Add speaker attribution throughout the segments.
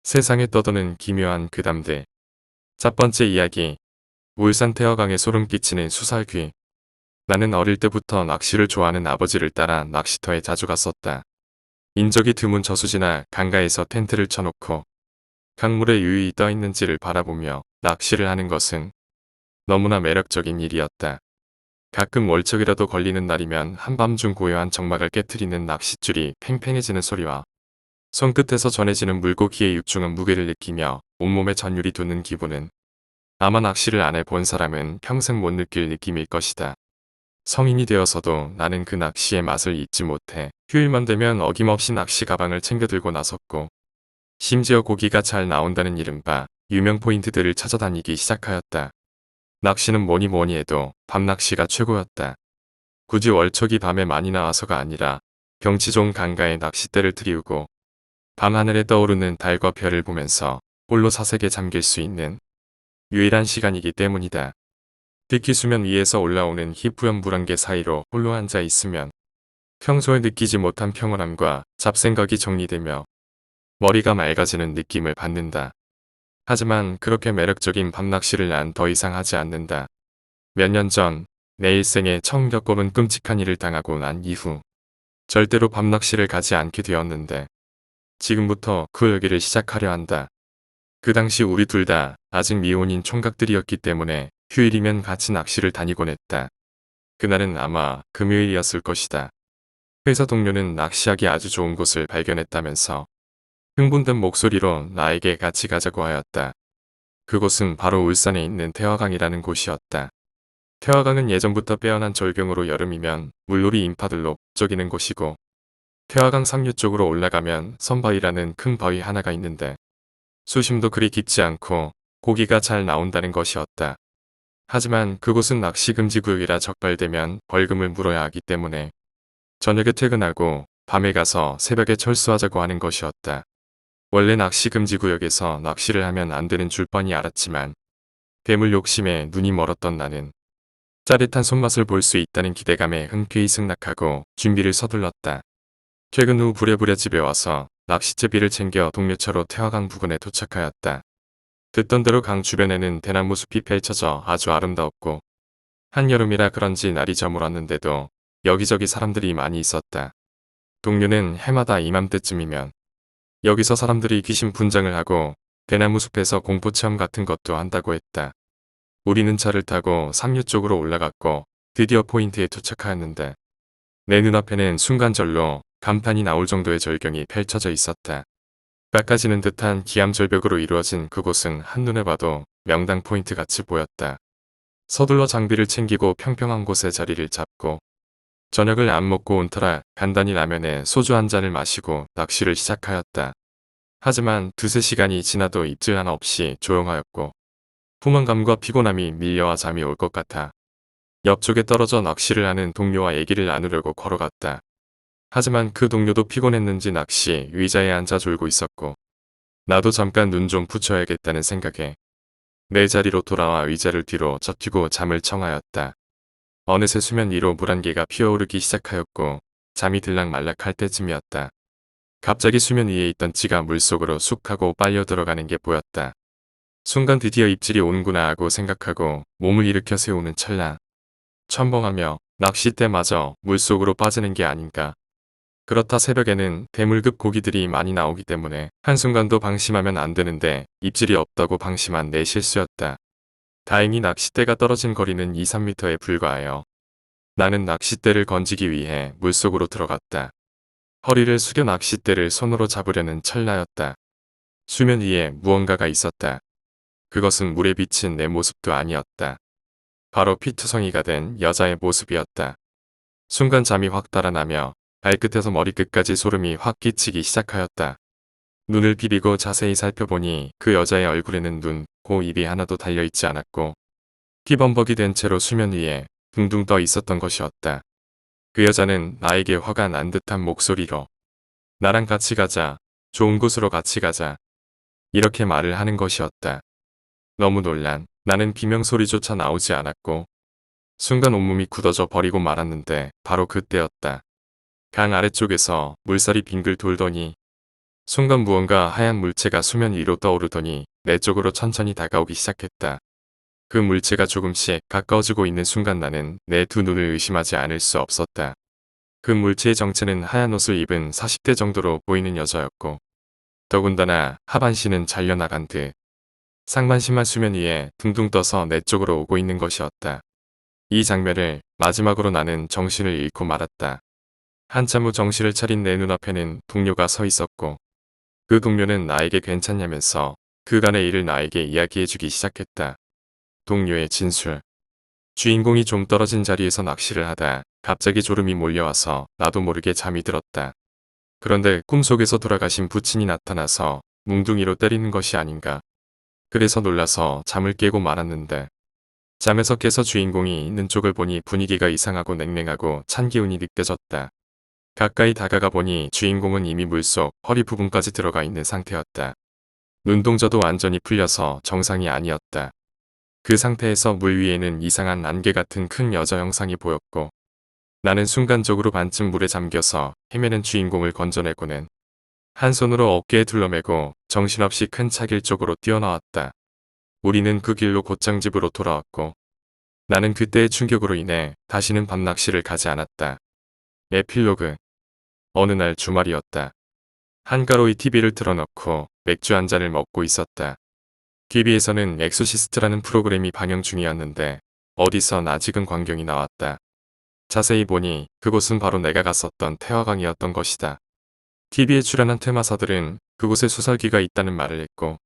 Speaker 1: 세상에 떠도는 기묘한 괴담들. 첫 번째 이야기. 울산 태화강에 소름 끼치는 수살귀. 나는 어릴 때부터 낚시를 좋아하는 아버지를 따라 낚시터에 자주 갔었다. 인적이 드문 저수지나 강가에서 텐트를 쳐놓고 강물에 유유히 떠있는지를 바라보며 낚시를 하는 것은 너무나 매력적인 일이었다. 가끔 월척이라도 걸리는 날이면 한밤중 고요한 정막을 깨트리는 낚싯줄이 팽팽해지는 소리와 손끝에서 전해지는 물고기의 육중한 무게를 느끼며 온몸에 전율이 돋는 기분은 아마 낚시를 안 해본 사람은 평생 못 느낄 느낌일 것이다. 성인이 되어서도 나는 그 낚시의 맛을 잊지 못해 휴일만 되면 어김없이 낚시 가방을 챙겨 들고 나섰고 심지어 고기가 잘 나온다는 이른바 유명 포인트들을 찾아다니기 시작하였다. 낚시는 뭐니 뭐니 해도 밤낚시가 최고였다. 굳이 월척이 밤에 많이 나와서가 아니라 경치 좋은 강가에 낚싯대를 들이우고 밤하늘에 떠오르는 달과 별을 보면서 홀로 사색에 잠길 수 있는 유일한 시간이기 때문이다. 특히 수면 위에서 올라오는 희뿌연 물안개 사이로 홀로 앉아 있으면 평소에 느끼지 못한 평온함과 잡생각이 정리되며 머리가 맑아지는 느낌을 받는다. 하지만 그렇게 매력적인 밤낚시를 난 더 이상 하지 않는다. 몇 년 전 내 일생에 처음 겪어본 끔찍한 일을 당하고 난 이후 절대로 밤낚시를 가지 않게 되었는데 지금부터 그 얘기를 시작하려 한다. 그 당시 우리 둘 다 아직 미혼인 총각들이었기 때문에 휴일이면 같이 낚시를 다니곤 했다. 그날은 아마 금요일이었을 것이다. 회사 동료는 낚시하기 아주 좋은 곳을 발견했다면서 흥분된 목소리로 나에게 같이 가자고 하였다. 그곳은 바로 울산에 있는 태화강이라는 곳이었다. 태화강은 예전부터 빼어난 절경으로 여름이면 물놀이 인파들로 북적이는 곳이고 태화강 상류 쪽으로 올라가면 선바위라는 큰 바위 하나가 있는데 수심도 그리 깊지 않고 고기가 잘 나온다는 것이었다. 하지만 그곳은 낚시 금지 구역이라 적발되면 벌금을 물어야 하기 때문에 저녁에 퇴근하고 밤에 가서 새벽에 철수하자고 하는 것이었다. 원래 낚시 금지 구역에서 낚시를 하면 안 되는 줄 뻔히 알았지만 괴물 욕심에 눈이 멀었던 나는 짜릿한 손맛을 볼 수 있다는 기대감에 흔쾌히 승낙하고 준비를 서둘렀다. 퇴근 후 부랴부랴 집에 와서 낚싯제비를 챙겨 동료차로 태화강 부근에 도착하였다. 듣던 대로 강 주변에는 대나무 숲이 펼쳐져 아주 아름다웠고 한여름이라 그런지 날이 저물었는데도 여기저기 사람들이 많이 있었다. 동료는 해마다 이맘때쯤이면 여기서 사람들이 귀신 분장을 하고 대나무 숲에서 공포체험 같은 것도 한다고 했다. 우리는 차를 타고 상류 쪽으로 올라갔고 드디어 포인트에 도착하였는데 내 눈앞에는 순간절로 감탄이 나올 정도의 절경이 펼쳐져 있었다. 깎아지는 듯한 기암절벽으로 이루어진 그곳은 한눈에 봐도 명당 포인트 같이 보였다. 서둘러 장비를 챙기고 평평한 곳에 자리를 잡고 저녁을 안 먹고 온 터라 간단히 라면에 소주 한 잔을 마시고 낚시를 시작하였다. 하지만 두세 시간이 지나도 입질 하나 없이 조용하였고 포만감과 피곤함이 밀려와 잠이 올 것 같아 옆쪽에 떨어져 낚시를 하는 동료와 얘기를 나누려고 걸어갔다. 하지만 그 동료도 피곤했는지 낚시 의자에 앉아 졸고 있었고 나도 잠깐 눈 좀 붙여야겠다는 생각에 내 자리로 돌아와 의자를 뒤로 젖히고 잠을 청하였다. 어느새 수면 위로 물안개가 피어오르기 시작하였고 잠이 들락말락할 때쯤이었다. 갑자기 수면 위에 있던 찌가 물속으로 쑥 하고 빨려 들어가는 게 보였다. 순간 드디어 입질이 오는구나 하고 생각하고 몸을 일으켜 세우는 찰나 첨벙하며 낚싯대마저 물속으로 빠지는 게 아닌가. 그렇다 새벽에는 대물급 고기들이 많이 나오기 때문에 한순간도 방심하면 안 되는데 입질이 없다고 방심한 내 실수였다. 다행히 낚싯대가 떨어진 거리는 2, 3m에 불과하여 나는 낚싯대를 건지기 위해 물속으로 들어갔다. 허리를 숙여 낚싯대를 손으로 잡으려는 찰나였다. 수면 위에 무언가가 있었다. 그것은 물에 비친 내 모습도 아니었다. 바로 피투성이가 된 여자의 모습이었다. 순간 잠이 확 달아나며 발끝에서 머리끝까지 소름이 확 끼치기 시작하였다. 눈을 비비고 자세히 살펴보니 그 여자의 얼굴에는 눈, 코, 입이 하나도 달려있지 않았고 피범벅이 된 채로 수면 위에 둥둥 떠 있었던 것이었다. 그 여자는 나에게 화가 난 듯한 목소리로 나랑 같이 가자, 좋은 곳으로 같이 가자 이렇게 말을 하는 것이었다. 너무 놀란 나는 비명소리조차 나오지 않았고 순간 온몸이 굳어져 버리고 말았는데 바로 그때였다. 강 아래쪽에서 물살이 빙글 돌더니 순간 무언가 하얀 물체가 수면 위로 떠오르더니 내 쪽으로 천천히 다가오기 시작했다. 그 물체가 조금씩 가까워지고 있는 순간 나는 내 두 눈을 의심하지 않을 수 없었다. 그 물체의 정체는 하얀 옷을 입은 40대 정도로 보이는 여자였고 더군다나 하반신은 잘려나간 듯 상반신만 수면 위에 둥둥 떠서 내 쪽으로 오고 있는 것이었다. 이 장면을 마지막으로 나는 정신을 잃고 말았다. 한참 후 정신을 차린 내 눈앞에는 동료가 서 있었고 그 동료는 나에게 괜찮냐면서 그간의 일을 나에게 이야기해주기 시작했다. 동료의 진술. 주인공이 좀 떨어진 자리에서 낚시를 하다 갑자기 졸음이 몰려와서 나도 모르게 잠이 들었다. 그런데 꿈속에서 돌아가신 부친이 나타나서 뭉둥이로 때리는 것이 아닌가. 그래서 놀라서 잠을 깨고 말았는데 잠에서 깨서 주인공이 있는 쪽을 보니 분위기가 이상하고 냉랭하고 찬 기운이 느껴졌다. 가까이 다가가 보니 주인공은 이미 물속 허리 부분까지 들어가 있는 상태였다. 눈동자도 완전히 풀려서 정상이 아니었다. 그 상태에서 물 위에는 이상한 안개 같은 큰 여자 형상이 보였고 나는 순간적으로 반쯤 물에 잠겨서 헤매는 주인공을 건져내고는 한 손으로 어깨에 둘러매고 정신없이 큰 차길 쪽으로 뛰어나왔다. 우리는 그 길로 곧장 집으로 돌아왔고 나는 그때의 충격으로 인해 다시는 밤낚시를 가지 않았다. 에필로그. 어느 날 주말이었다. 한가로이 TV를 틀어놓고 맥주 한 잔을 먹고 있었다. TV에서는 엑소시스트라는 프로그램이 방영 중이었는데 어디서 아직은 광경이 나왔다. 자세히 보니 그곳은 바로 내가 갔었던 태화강이었던 것이다. TV에 출연한 퇴마사들은 그곳에 수설기가 있다는 말을 했고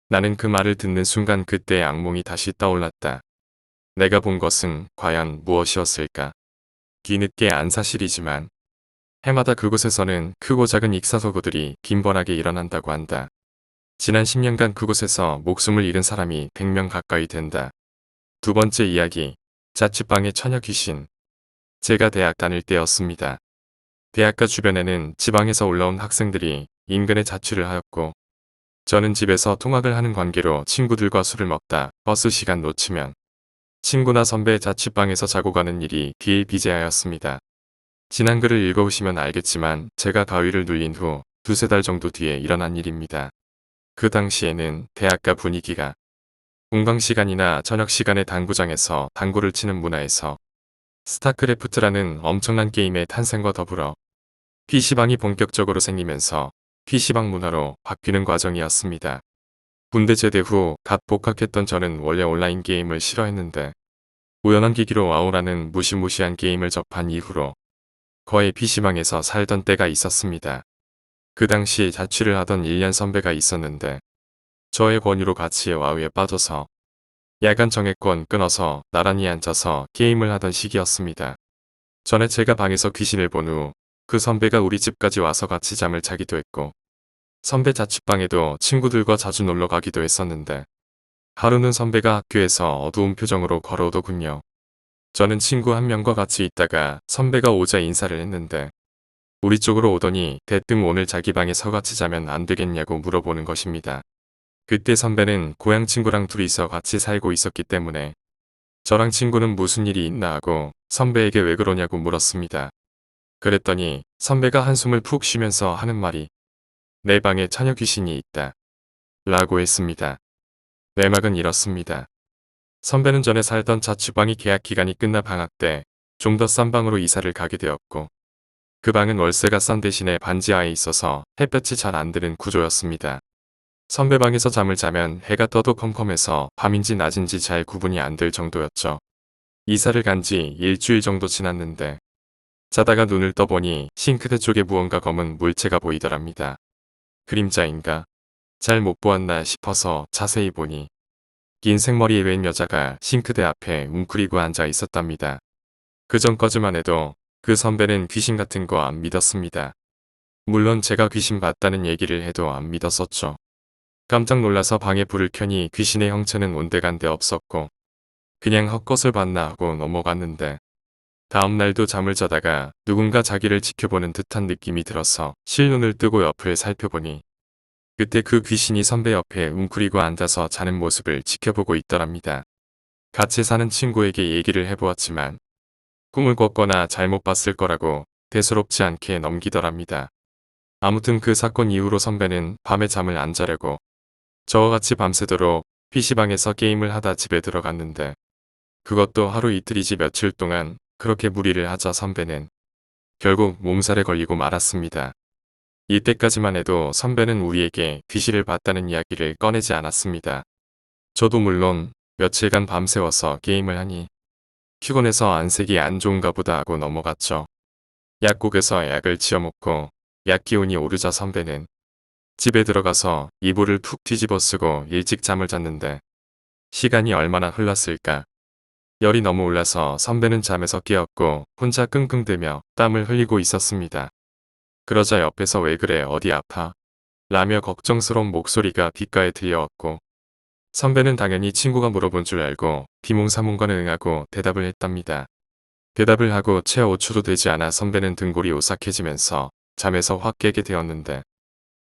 Speaker 1: 나는 그 말을 듣는 순간 그때의 악몽이 다시 떠올랐다. 내가 본 것은 과연 무엇이었을까? 뒤늦게 안 사실이지만 해마다 그곳에서는 크고 작은 익사사고들이 빈번하게 일어난다고 한다. 지난 10년간 그곳에서 목숨을 잃은 사람이 100명 가까이 된다. 두 번째 이야기, 자취방의 처녀 귀신. 제가 대학 다닐 때였습니다. 대학가 주변에는 지방에서 올라온 학생들이 인근에 자취를 하였고 저는 집에서 통학을 하는 관계로 친구들과 술을 먹다 버스 시간 놓치면 친구나 선배 자취방에서 자고 가는 일이 비일비재하였습니다. 지난 글을 읽어보시면 알겠지만 제가 가위를 눌린 후 두세 달 정도 뒤에 일어난 일입니다. 그 당시에는 대학가 분위기가 공강 시간이나 저녁 시간에 당구장에서 당구를 치는 문화에서 스타크래프트라는 엄청난 게임의 탄생과 더불어 PC방이 본격적으로 생기면서 PC방 문화로 바뀌는 과정이었습니다. 군대 제대 후 갓 복학했던 저는 원래 온라인 게임을 싫어했는데 우연한 계기로 와우라는 무시무시한 게임을 접한 이후로 거의 PC방에서 살던 때가 있었습니다. 그 당시 자취를 하던 1년 선배가 있었는데 저의 권유로 같이 와우에 빠져서 야간 정액권 끊어서 나란히 앉아서 게임을 하던 시기였습니다. 전에 제가 방에서 귀신을 본 후 그 선배가 우리 집까지 와서 같이 잠을 자기도 했고 선배 자취방에도 친구들과 자주 놀러 가기도 했었는데 하루는 선배가 학교에서 어두운 표정으로 걸어오더군요. 저는 친구 한 명과 같이 있다가 선배가 오자 인사를 했는데 우리 쪽으로 오더니 대뜸 오늘 자기 방에서 같이 자면 안 되겠냐고 물어보는 것입니다. 그때 선배는 고향 친구랑 둘이서 같이 살고 있었기 때문에 저랑 친구는 무슨 일이 있나 하고 선배에게 왜 그러냐고 물었습니다. 그랬더니 선배가 한숨을 푹 쉬면서 하는 말이 내 방에 처녀 귀신이 있다 라고 했습니다. 내막은 이렇습니다. 선배는 전에 살던 자취방이 계약 기간이 끝나 방학 때 좀 더 싼 방으로 이사를 가게 되었고 그 방은 월세가 싼 대신에 반지하에 있어서 햇볕이 잘 안 드는 구조였습니다. 선배 방에서 잠을 자면 해가 떠도 컴컴해서 밤인지 낮인지 잘 구분이 안 될 정도였죠. 이사를 간 지 일주일 정도 지났는데 자다가 눈을 떠보니 싱크대 쪽에 무언가 검은 물체가 보이더랍니다. 그림자인가? 잘 못 보았나 싶어서 자세히 보니 긴 생머리의 웬 여자가 싱크대 앞에 웅크리고 앉아 있었답니다. 그 전까지만 해도 그 선배는 귀신 같은 거 안 믿었습니다. 물론 제가 귀신 봤다는 얘기를 해도 안 믿었었죠. 깜짝 놀라서 방에 불을 켜니 귀신의 형체는 온데간데 없었고 그냥 헛것을 봤나 하고 넘어갔는데 다음날도 잠을 자다가 누군가 자기를 지켜보는 듯한 느낌이 들어서 실눈을 뜨고 옆을 살펴보니 그때 그 귀신이 선배 옆에 웅크리고 앉아서 자는 모습을 지켜보고 있더랍니다. 같이 사는 친구에게 얘기를 해보았지만 꿈을 꿨거나 잘못 봤을 거라고 대수롭지 않게 넘기더랍니다. 아무튼 그 사건 이후로 선배는 밤에 잠을 안 자려고 저와 같이 밤새도록 PC방에서 게임을 하다 집에 들어갔는데 그것도 하루 이틀이지 며칠 동안 그렇게 무리를 하자 선배는 결국 몸살에 걸리고 말았습니다. 이때까지만 해도 선배는 우리에게 귀신을 봤다는 이야기를 꺼내지 않았습니다. 저도 물론 며칠간 밤새워서 게임을 하니 피곤해서 안색이 안 좋은가 보다 하고 넘어갔죠. 약국에서 약을 지어먹고 약 기운이 오르자 선배는 집에 들어가서 이불을 푹 뒤집어 쓰고 일찍 잠을 잤는데 시간이 얼마나 흘렀을까. 열이 너무 올라서 선배는 잠에서 깨었고 혼자 끙끙대며 땀을 흘리고 있었습니다. 그러자 옆에서 왜 그래 어디 아파? 라며 걱정스러운 목소리가 귓가에 들려왔고 선배는 당연히 친구가 물어본 줄 알고 비몽사몽간에 응하고 대답을 했답니다. 대답을 하고 채 5초도 되지 않아 선배는 등골이 오싹해지면서 잠에서 확 깨게 되었는데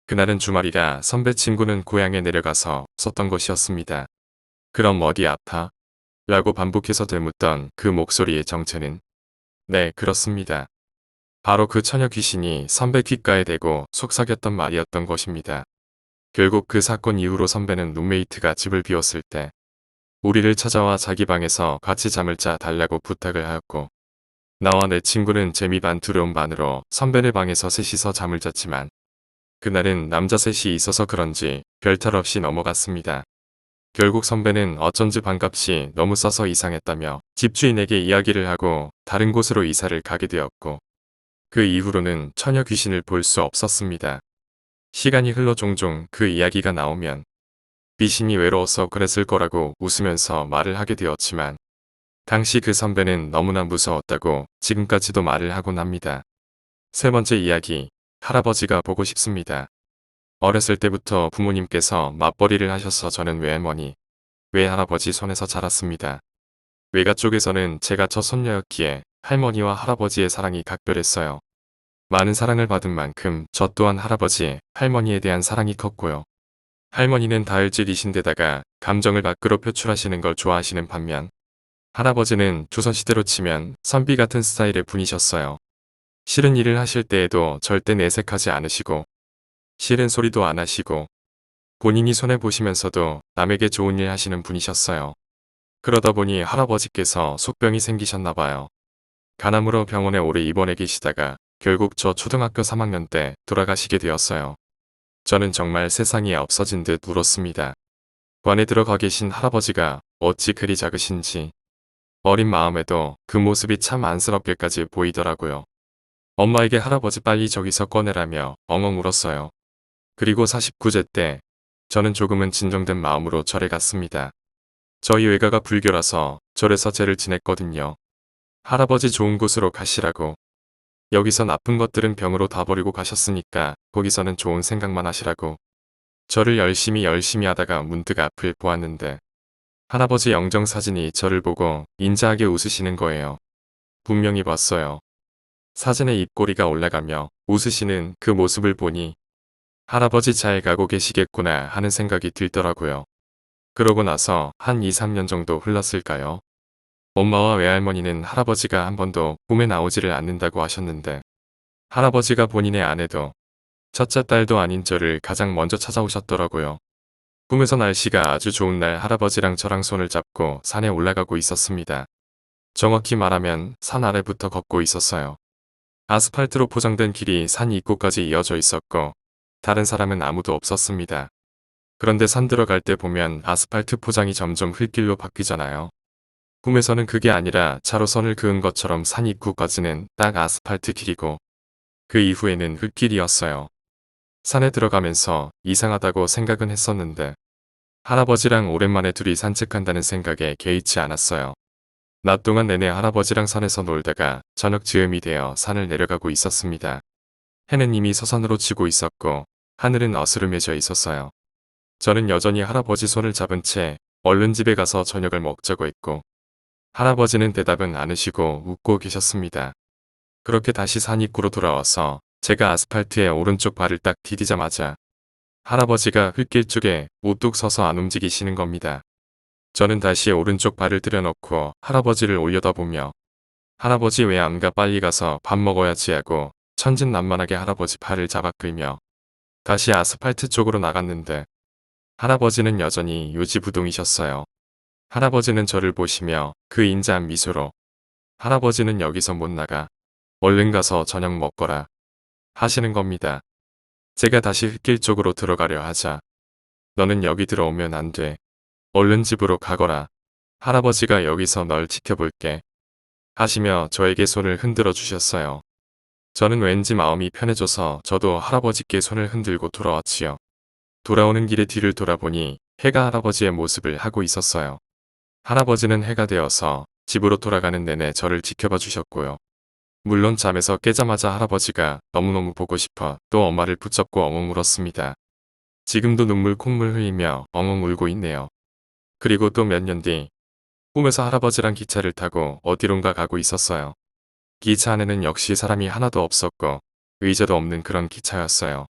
Speaker 1: 그날은 주말이라 선배 친구는 고향에 내려가서 썼던 것이었습니다. 그럼 어디 아파? 라고 반복해서 되묻던 그 목소리의 정체는 네 그렇습니다. 바로 그 처녀 귀신이 선배 귓가에 대고 속삭였던 말이었던 것입니다. 결국 그 사건 이후로 선배는 룸메이트가 집을 비웠을 때 우리를 찾아와 자기 방에서 같이 잠을 자 달라고 부탁을 하였고 나와 내 친구는 재미 반 두려움 반으로 선배네 방에서 셋이서 잠을 잤지만 그날은 남자 셋이 있어서 그런지 별탈 없이 넘어갔습니다. 결국 선배는 어쩐지 반값이 너무 싸서 이상했다며 집주인에게 이야기를 하고 다른 곳으로 이사를 가게 되었고 그 이후로는 처녀 귀신을 볼 수 없었습니다. 시간이 흘러 종종 그 이야기가 나오면 귀신이 외로워서 그랬을 거라고 웃으면서 말을 하게 되었지만 당시 그 선배는 너무나 무서웠다고 지금까지도 말을 하곤 합니다. 세 번째 이야기, 할아버지가 보고 싶습니다. 어렸을 때부터 부모님께서 맞벌이를 하셔서 저는 외할머니, 외할아버지 손에서 자랐습니다. 외가 쪽에서는 제가 첫 손녀였기에 할머니와 할아버지의 사랑이 각별했어요. 많은 사랑을 받은 만큼 저 또한 할아버지, 할머니에 대한 사랑이 컸고요. 할머니는 다혈질이신데다가 감정을 밖으로 표출하시는 걸 좋아하시는 반면 할아버지는 조선시대로 치면 선비 같은 스타일의 분이셨어요. 싫은 일을 하실 때에도 절대 내색하지 않으시고 싫은 소리도 안 하시고 본인이 손해보시면서도 남에게 좋은 일 하시는 분이셨어요. 그러다 보니 할아버지께서 속병이 생기셨나봐요. 간암으로 병원에 오래 입원해 계시다가 결국 저 초등학교 3학년 때 돌아가시게 되었어요. 저는 정말 세상이 없어진 듯 울었습니다. 관에 들어가 계신 할아버지가 어찌 그리 작으신지 어린 마음에도 그 모습이 참 안쓰럽게까지 보이더라고요. 엄마에게 할아버지 빨리 저기서 꺼내라며 엉엉 울었어요. 그리고 49제 때 저는 조금은 진정된 마음으로 절에 갔습니다. 저희 외가가 불교라서 절에서 제를 지냈거든요. 할아버지 좋은 곳으로 가시라고. 여기서 나쁜 것들은 병으로 다 버리고 가셨으니까 거기서는 좋은 생각만 하시라고. 저를 열심히 하다가 문득 앞을 보았는데 할아버지 영정사진이 저를 보고 인자하게 웃으시는 거예요. 분명히 봤어요. 사진에 입꼬리가 올라가며 웃으시는 그 모습을 보니 할아버지 잘 가고 계시겠구나 하는 생각이 들더라고요. 그러고 나서 한 2, 3년 정도 흘렀을까요? 엄마와 외할머니는 할아버지가 한 번도 꿈에 나오지를 않는다고 하셨는데 할아버지가 본인의 아내도 첫째 딸도 아닌 저를 가장 먼저 찾아오셨더라고요. 꿈에서 날씨가 아주 좋은 날 할아버지랑 저랑 손을 잡고 산에 올라가고 있었습니다. 정확히 말하면 산 아래부터 걷고 있었어요. 아스팔트로 포장된 길이 산 입구까지 이어져 있었고 다른 사람은 아무도 없었습니다. 그런데 산 들어갈 때 보면 아스팔트 포장이 점점 흙길로 바뀌잖아요. 꿈에서는 그게 아니라 차로선을 그은 것처럼 산 입구까지는 딱 아스팔트 길이고 그 이후에는 흙길이었어요. 산에 들어가면서 이상하다고 생각은 했었는데 할아버지랑 오랜만에 둘이 산책한다는 생각에 개의치 않았어요. 낮 동안 내내 할아버지랑 산에서 놀다가 저녁 즈음이 되어 산을 내려가고 있었습니다. 해는 이미 서산으로 지고 있었고 하늘은 어스름해져 있었어요. 저는 여전히 할아버지 손을 잡은 채 얼른 집에 가서 저녁을 먹자고 했고 할아버지는 대답은 않으시고 웃고 계셨습니다. 그렇게 다시 산 입구로 돌아와서 제가 아스팔트에 오른쪽 발을 딱 디디자마자 할아버지가 흙길 쪽에 우뚝 서서 안 움직이시는 겁니다. 저는 다시 오른쪽 발을 들여놓고 할아버지를 올려다보며 할아버지 왜 안 가 빨리 가서 밥 먹어야지 하고 천진난만하게 할아버지 팔을 잡아 끌며 다시 아스팔트 쪽으로 나갔는데 할아버지는 여전히 요지부동이셨어요. 할아버지는 저를 보시며 그 인자한 미소로 할아버지는 여기서 못 나가. 얼른 가서 저녁 먹거라. 하시는 겁니다. 제가 다시 흙길 쪽으로 들어가려 하자. 너는 여기 들어오면 안 돼. 얼른 집으로 가거라. 할아버지가 여기서 널 지켜볼게. 하시며 저에게 손을 흔들어 주셨어요. 저는 왠지 마음이 편해져서 저도 할아버지께 손을 흔들고 돌아왔지요. 돌아오는 길에 뒤를 돌아보니 해가 할아버지의 모습을 하고 있었어요. 할아버지는 해가 되어서 집으로 돌아가는 내내 저를 지켜봐 주셨고요. 물론 잠에서 깨자마자 할아버지가 너무너무 보고 싶어 또 엄마를 붙잡고 엉엉 울었습니다. 지금도 눈물 콧물 흘리며 엉엉 울고 있네요. 그리고 또 몇 년 뒤 꿈에서 할아버지랑 기차를 타고 어디론가 가고 있었어요. 기차 안에는 역시 사람이 하나도 없었고 의자도 없는 그런 기차였어요.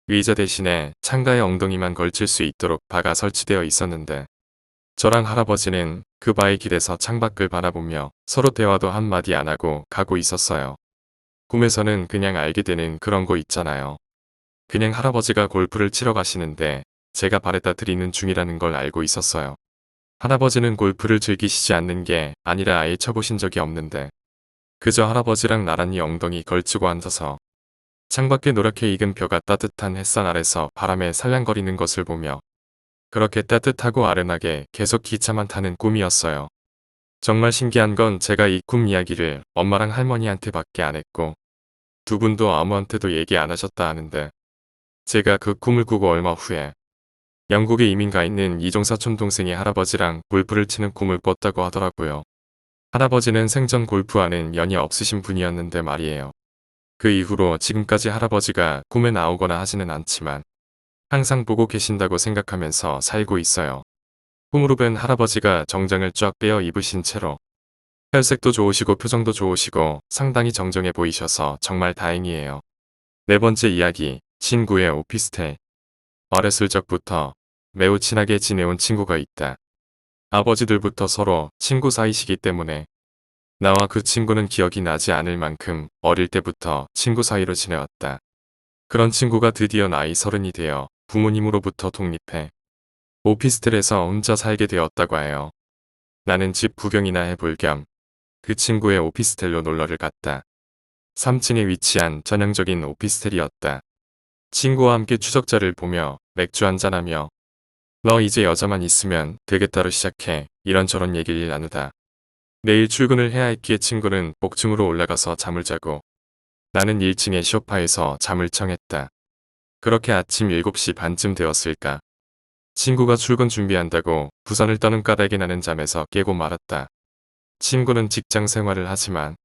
Speaker 1: 의자 대신에 창가에 엉덩이만 걸칠 수 있도록 바가 설치되어 있었는데 저랑 할아버지는 그 바의 길에서 창밖을 바라보며 서로 대화도 한마디 안 하고 가고 있었어요. 꿈에서는 그냥 알게 되는 그런 거 있잖아요. 그냥 할아버지가 골프를 치러 가시는데 제가 바래다 드리는 중이라는 걸 알고 있었어요. 할아버지는 골프를 즐기시지 않는 게 아니라 아예 쳐보신 적이 없는데 그저 할아버지랑 나란히 엉덩이 걸치고 앉아서 창밖에 노랗게 익은 벼가 따뜻한 햇살 아래서 바람에 살랑거리는 것을 보며 그렇게 따뜻하고 아련하게 계속 기차만 타는 꿈이었어요. 정말 신기한 건 제가 이 꿈 이야기를 엄마랑 할머니한테 밖에 안 했고 두 분도 아무한테도 얘기 안 하셨다 하는데 제가 그 꿈을 꾸고 얼마 후에 영국에 이민 가 있는 이종사촌 동생이 할아버지랑 골프를 치는 꿈을 꿨다고 하더라고요. 할아버지는 생전 골프와는 연이 없으신 분이었는데 말이에요. 그 이후로 지금까지 할아버지가 꿈에 나오거나 하지는 않지만 항상 보고 계신다고 생각하면서 살고 있어요. 꿈으로 뵌 할아버지가 정장을 쫙 빼어 입으신 채로 혈색도 좋으시고 표정도 좋으시고 상당히 정정해 보이셔서 정말 다행이에요. 네 번째 이야기, 친구의 오피스텔. 어렸을 적부터 매우 친하게 지내온 친구가 있다. 아버지들부터 서로 친구 사이시기 때문에 나와 그 친구는 기억이 나지 않을 만큼 어릴 때부터 친구 사이로 지내왔다. 그런 친구가 드디어 나이 30이 되어 부모님으로부터 독립해 오피스텔에서 혼자 살게 되었다고 해요. 나는 집 구경이나 해볼 겸 그 친구의 오피스텔로 놀러를 갔다. 3층에 위치한 전형적인 오피스텔이었다. 친구와 함께 추적자를 보며 맥주 한잔하며 너 이제 여자만 있으면 되겠다로 시작해 이런저런 얘기를 나누다. 내일 출근을 해야 했기에 친구는 복층으로 올라가서 잠을 자고 나는 1층의 소파에서 잠을 청했다. 그렇게 아침 7시 반쯤 되었을까. 친구가 출근 준비한다고 부산을 떠는 까닭에 나는 잠에서 깨고 말았다. 친구는 직장 생활을 하지만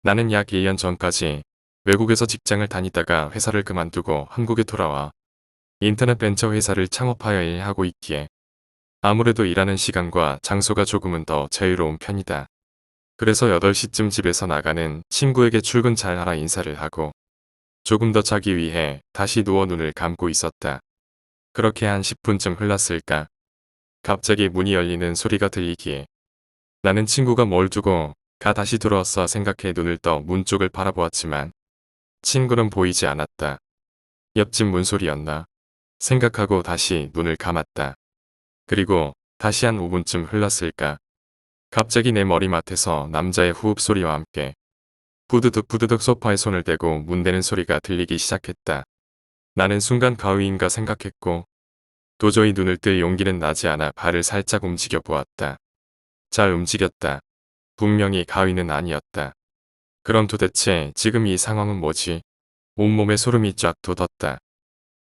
Speaker 1: 나는 약 1년 전까지 외국에서 직장을 다니다가 회사를 그만두고 한국에 돌아와 인터넷 벤처 회사를 창업하여 일하고 있기에 아무래도 일하는 시간과 장소가 조금은 더 자유로운 편이다. 그래서 8시쯤 집에서 나가는 친구에게 출근 잘하라 인사를 하고 조금 더 자기 위해 다시 누워 눈을 감고 있었다. 그렇게 한 10분쯤 흘렀을까. 갑자기 문이 열리는 소리가 들리기에 나는 친구가 뭘 두고 가 다시 들어왔어 생각해 눈을 떠 문 쪽을 바라보았지만 친구는 보이지 않았다. 옆집 문소리였나 생각하고 다시 눈을 감았다. 그리고 다시 한 5분쯤 흘렀을까. 갑자기 내 머리맡에서 남자의 호흡 소리와 함께 부드득 부드득 소파에 손을 대고 문대는 소리가 들리기 시작했다. 나는 순간 가위인가 생각했고 도저히 눈을 뜰 용기는 나지 않아 발을 살짝 움직여 보았다. 잘 움직였다. 분명히 가위는 아니었다. 그럼 도대체 지금 이 상황은 뭐지? 온몸에 소름이 쫙 돋았다.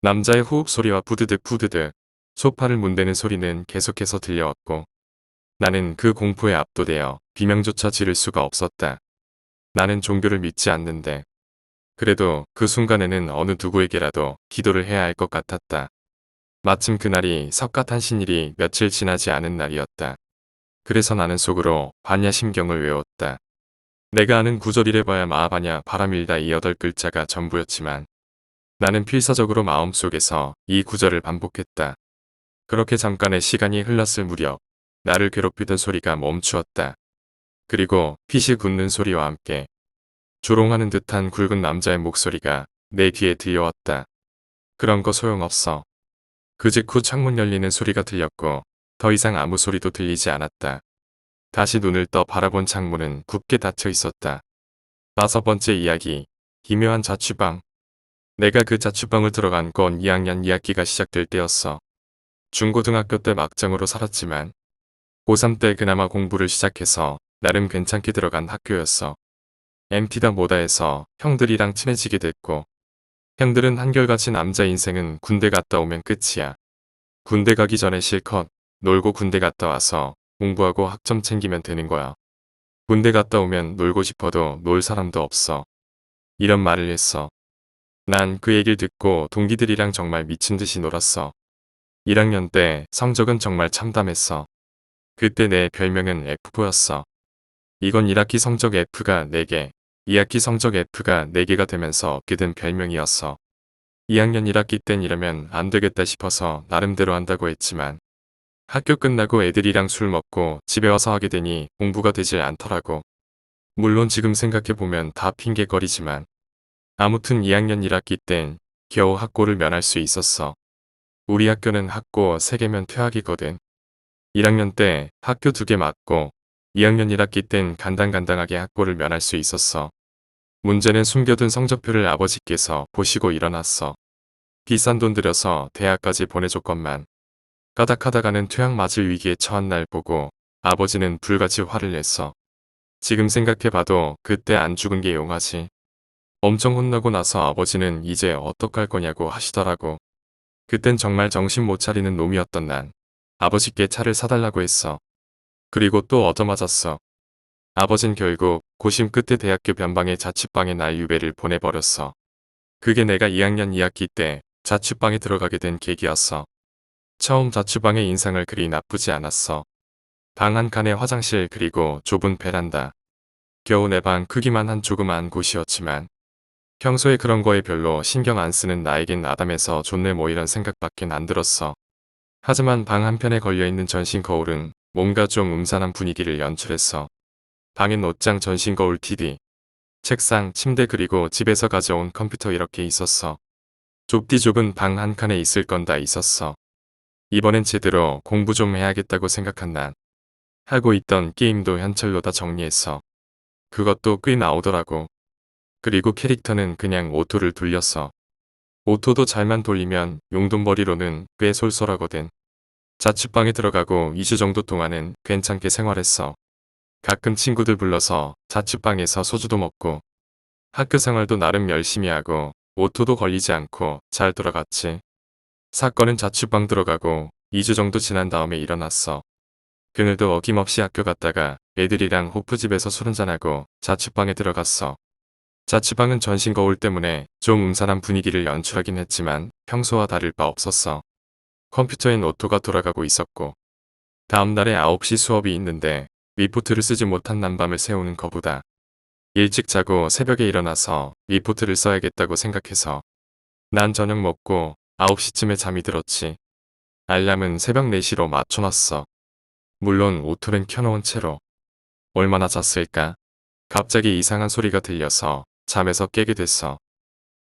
Speaker 1: 남자의 호흡 소리와 부드득 부드득 소파를 문대는 소리는 계속해서 들려왔고 나는 그 공포에 압도되어 비명조차 지를 수가 없었다. 나는 종교를 믿지 않는데 그래도 그 순간에는 어느 누구에게라도 기도를 해야 할 것 같았다. 마침 그날이 석가탄신일이 며칠 지나지 않은 날이었다. 그래서 나는 속으로 반야심경을 외웠다. 내가 아는 구절이래봐야 마하바냐 바라밀다 이 8글자가 전부였지만 나는 필사적으로 마음속에서 이 구절을 반복했다. 그렇게 잠깐의 시간이 흘렀을 무렵 나를 괴롭히던 소리가 멈추었다. 그리고 핏이 굳는 소리와 함께 조롱하는 듯한 굵은 남자의 목소리가 내 귀에 들려왔다. 그런 거 소용없어. 그 직후 창문 열리는 소리가 들렸고 더 이상 아무 소리도 들리지 않았다. 다시 눈을 떠 바라본 창문은 굳게 닫혀 있었다. 5번째 이야기. 기묘한 자취방. 내가 그 자취방을 들어간 건 2학년 2학기가 시작될 때였어. 중고등학교 때 막장으로 살았지만 고3 때 그나마 공부를 시작해서 나름 괜찮게 들어간 학교였어. MT다 뭐다 해서 형들이랑 친해지게 됐고 형들은 한결같이 남자 인생은 군대 갔다 오면 끝이야. 군대 가기 전에 실컷 놀고 군대 갔다 와서 공부하고 학점 챙기면 되는 거야. 군대 갔다 오면 놀고 싶어도 놀 사람도 없어. 이런 말을 했어. 난 그 얘기를 듣고 동기들이랑 정말 미친 듯이 놀았어. 1학년 때 성적은 정말 참담했어. 그때 내 별명은 F보였어. 이건 1학기 성적 F가 4개, 2학기 성적 F가 4개가 되면서 얻게 된 별명이었어. 2학년 1학기 땐 이러면 안 되겠다 싶어서 나름대로 한다고 했지만 학교 끝나고 애들이랑 술 먹고 집에 와서 하게 되니 공부가 되질 않더라고. 물론 지금 생각해보면 다 핑계거리지만 아무튼 2학년 1학기 땐 겨우 학고를 면할 수 있었어. 우리 학교는 학고 3개면 퇴학이거든. 1학년 때 학교 2개 맞고 2학년 1학기 땐 간당간당하게 학고를 면할 수 있었어. 문제는 숨겨둔 성적표를 아버지께서 보시고 일어났어. 비싼 돈 들여서 대학까지 보내줬건만 까닥하다가는 퇴학 맞을 위기에 처한 날 보고 아버지는 불같이 화를 냈어. 지금 생각해봐도 그때 안 죽은 게 용하지. 엄청 혼나고 나서 아버지는 이제 어떡할 거냐고 하시더라고. 그땐 정말 정신 못 차리는 놈이었던 난 아버지께 차를 사달라고 했어. 그리고 또 얻어맞았어. 아버진 결국 고심 끝에 대학교 변방에 자취방에 날 유배를 보내버렸어. 그게 내가 2학년 2학기 때 자취방에 들어가게 된 계기였어. 처음 자취방의 인상을 그리 나쁘지 않았어. 방 한 칸에 화장실 그리고 좁은 베란다. 겨우 내 방 크기만 한 조그마한 곳이었지만 평소에 그런 거에 별로 신경 안 쓰는 나에겐 아담해서 좋네 뭐 이런 생각밖엔 안 들었어. 하지만 방 한편에 걸려있는 전신 거울은 뭔가 좀 음산한 분위기를 연출했어. 방엔 옷장, 전신 거울, TV, 책상, 침대 그리고 집에서 가져온 컴퓨터 이렇게 있었어. 좁디 좁은 방 한 칸에 있을 건 다 있었어. 이번엔 제대로 공부 좀 해야겠다고 생각한 난 하고 있던 게임도 현찰로 다 정리했어. 그것도 꽤 나오더라고. 그리고 캐릭터는 그냥 오토를 돌렸어. 오토도 잘만 돌리면 용돈벌이로는 꽤 쏠쏠하거든. 자취방에 들어가고 2주 정도 동안은 괜찮게 생활했어. 가끔 친구들 불러서 자취방에서 소주도 먹고 학교 생활도 나름 열심히 하고 오토도 걸리지 않고 잘 돌아갔지. 사건은 자취방 들어가고 2주 정도 지난 다음에 일어났어. 그늘도 어김없이 학교 갔다가 애들이랑 호프집에서 술 한잔하고 자취방에 들어갔어. 자취방은 전신 거울 때문에 좀 음산한 분위기를 연출하긴 했지만 평소와 다를 바 없었어. 컴퓨터엔 오토가 돌아가고 있었고 다음 날에 9시 수업이 있는데 리포트를 쓰지 못한 난밤을 새우는 것보다 일찍 자고 새벽에 일어나서 리포트를 써야겠다고 생각해서 난 저녁 먹고 9시쯤에 잠이 들었지. 알람은 새벽 4시로 맞춰놨어. 물론 오토는 켜놓은 채로. 얼마나 잤을까? 갑자기 이상한 소리가 들려서 잠에서 깨게 됐어.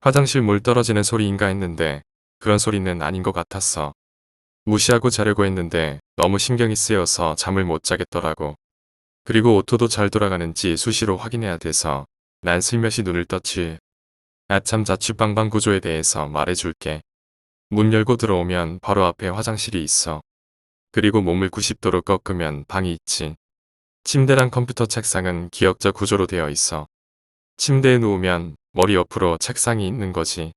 Speaker 1: 화장실 물 떨어지는 소리인가 했는데 그런 소리는 아닌 것 같았어. 무시하고 자려고 했는데 너무 신경이 쓰여서 잠을 못 자겠더라고. 그리고 오토도 잘 돌아가는지 수시로 확인해야 돼서 난 슬며시 눈을 떴지. 아참 자취방 구조에 대해서 말해줄게. 문 열고 들어오면 바로 앞에 화장실이 있어. 그리고 몸을 90도로 꺾으면 방이 있지. 침대랑 컴퓨터 책상은 기역자 구조로 되어 있어. 침대에 누우면 머리 옆으로 책상이 있는 거지.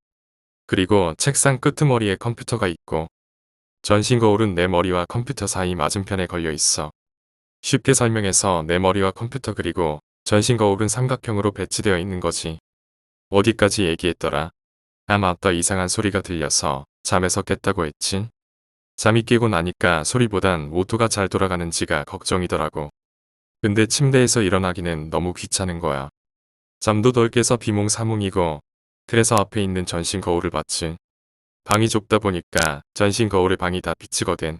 Speaker 1: 그리고 책상 끄트머리에 컴퓨터가 있고 전신 거울은 내 머리와 컴퓨터 사이 맞은편에 걸려 있어. 쉽게 설명해서 내 머리와 컴퓨터 그리고 전신 거울은 삼각형으로 배치되어 있는 거지. 어디까지 얘기했더라? 아 맞다 이상한 소리가 들려서 잠에서 깼다고 했지. 잠이 깨고 나니까 소리보단 오토가 잘 돌아가는지가 걱정이더라고. 근데 침대에서 일어나기는 너무 귀찮은 거야. 잠도 덜 깨서 비몽사몽이고 그래서 앞에 있는 전신 거울을 봤지. 방이 좁다 보니까 전신 거울의 방이 다 비치거든.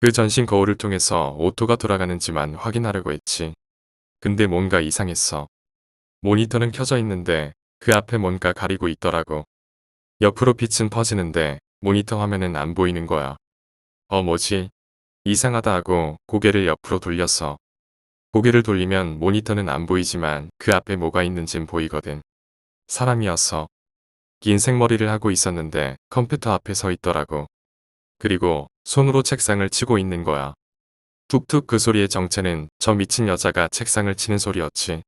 Speaker 1: 그 전신 거울을 통해서 오토가 돌아가는지만 확인하려고 했지. 근데 뭔가 이상했어. 모니터는 켜져 있는데 그 앞에 뭔가 가리고 있더라고. 옆으로 빛은 퍼지는데 모니터 화면은 안 보이는 거야. 뭐지? 이상하다 하고 고개를 옆으로 돌렸어. 고개를 돌리면 모니터는 안 보이지만 그 앞에 뭐가 있는진 보이거든. 사람이었어. 긴 생머리를 하고 있었는데 컴퓨터 앞에 서 있더라고. 그리고 손으로 책상을 치고 있는 거야. 툭툭 그 소리의 정체는 저 미친 여자가 책상을 치는 소리였지.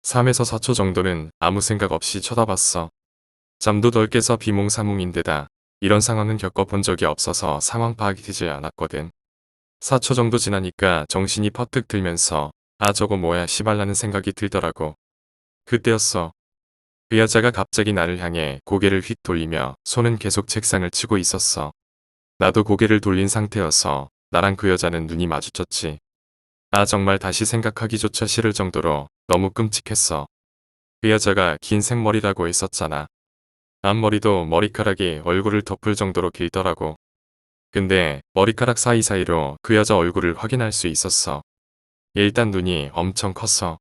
Speaker 1: 3에서 4초 정도는 아무 생각 없이 쳐다봤어. 잠도 덜 깨서 비몽사몽인데다 이런 상황은 겪어본 적이 없어서 상황 파악이 되지 않았거든. 4초 정도 지나니까 정신이 퍼뜩 들면서 저거 뭐야 시발라는 생각이 들더라고. 그때였어. 그 여자가 갑자기 나를 향해 고개를 휙 돌리며 손은 계속 책상을 치고 있었어. 나도 고개를 돌린 상태여서 나랑 그 여자는 눈이 마주쳤지. 정말 다시 생각하기조차 싫을 정도로 너무 끔찍했어. 그 여자가 긴 생머리라고 했었잖아. 앞머리도 머리카락이 얼굴을 덮을 정도로 길더라고. 근데 머리카락 사이사이로 그 여자 얼굴을 확인할 수 있었어. 일단 눈이 엄청 컸어.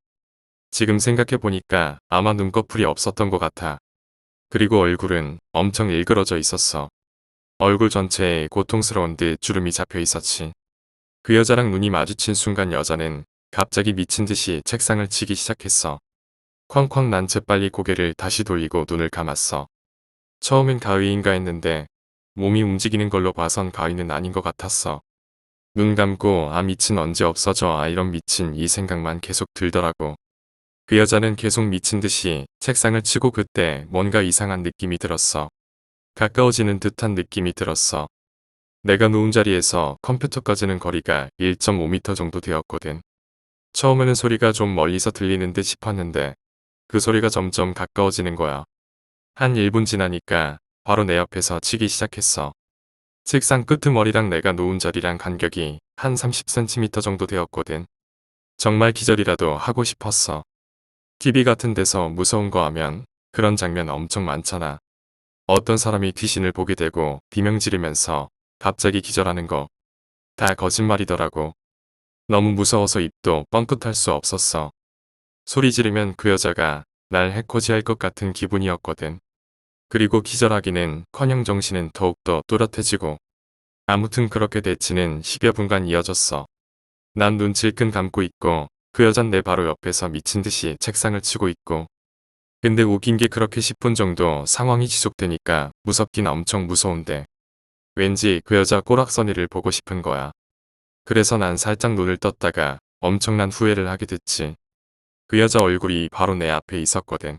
Speaker 1: 지금 생각해보니까 아마 눈꺼풀이 없었던 것 같아. 그리고 얼굴은 엄청 일그러져 있었어. 얼굴 전체에 고통스러운 듯 주름이 잡혀 있었지. 그 여자랑 눈이 마주친 순간 여자는 갑자기 미친 듯이 책상을 치기 시작했어. 쾅쾅 난 채 빨리 고개를 다시 돌리고 눈을 감았어. 처음엔 가위인가 했는데 몸이 움직이는 걸로 봐선 가위는 아닌 것 같았어. 눈 감고 미친 언제 없어져 이런 미친 이 생각만 계속 들더라고. 그 여자는 계속 미친 듯이 책상을 치고 그때 뭔가 이상한 느낌이 들었어. 가까워지는 듯한 느낌이 들었어. 내가 누운 자리에서 컴퓨터까지는 거리가 1.5m 정도 되었거든. 처음에는 소리가 좀 멀리서 들리는 듯 싶었는데 그 소리가 점점 가까워지는 거야. 한 1분 지나니까 바로 내 옆에서 치기 시작했어. 책상 끄트머리랑 내가 누운 자리랑 간격이 한 30cm 정도 되었거든. 정말 기절이라도 하고 싶었어. TV 같은 데서 무서운 거 하면 그런 장면 엄청 많잖아. 어떤 사람이 귀신을 보게 되고 비명 지르면서 갑자기 기절하는 거. 다 거짓말이더라고. 너무 무서워서 입도 뻥끗할 수 없었어. 소리 지르면 그 여자가 날 해코지할 것 같은 기분이었거든. 그리고 기절하기는커녕 정신은 더욱더 또렷해지고 아무튼 그렇게 대치는 10여 분간 이어졌어. 난 눈 질끈 감고 있고 그 여잔 내 바로 옆에서 미친 듯이 책상을 치고 있고 근데 웃긴 게 그렇게 10분 정도 상황이 지속되니까 무섭긴 엄청 무서운데 왠지 그 여자 꼬락서니를 보고 싶은 거야. 그래서 난 살짝 눈을 떴다가 엄청난 후회를 하게 됐지. 그 여자 얼굴이 바로 내 앞에 있었거든.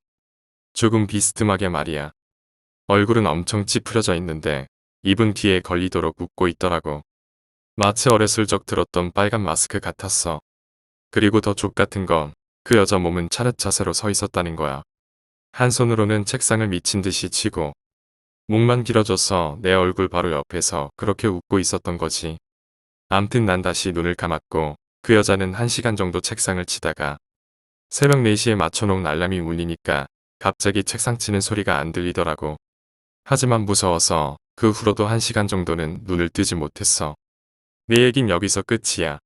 Speaker 1: 조금 비스듬하게 말이야. 얼굴은 엄청 찌푸려져 있는데 입은 귀에 걸리도록 웃고 있더라고. 마치 어렸을 적 들었던 빨간 마스크 같았어. 그리고 더 족같은 건 그 여자 몸은 차렷 자세로 서 있었다는 거야. 한 손으로는 책상을 미친 듯이 치고 목만 길어져서 내 얼굴 바로 옆에서 그렇게 웃고 있었던 거지. 암튼 난 다시 눈을 감았고 그 여자는 1시간 정도 책상을 치다가 새벽 4시에 맞춰놓은 알람이 울리니까 갑자기 책상 치는 소리가 안 들리더라고. 하지만 무서워서 그 후로도 1시간 정도는 눈을 뜨지 못했어. 내 얘긴 여기서 끝이야.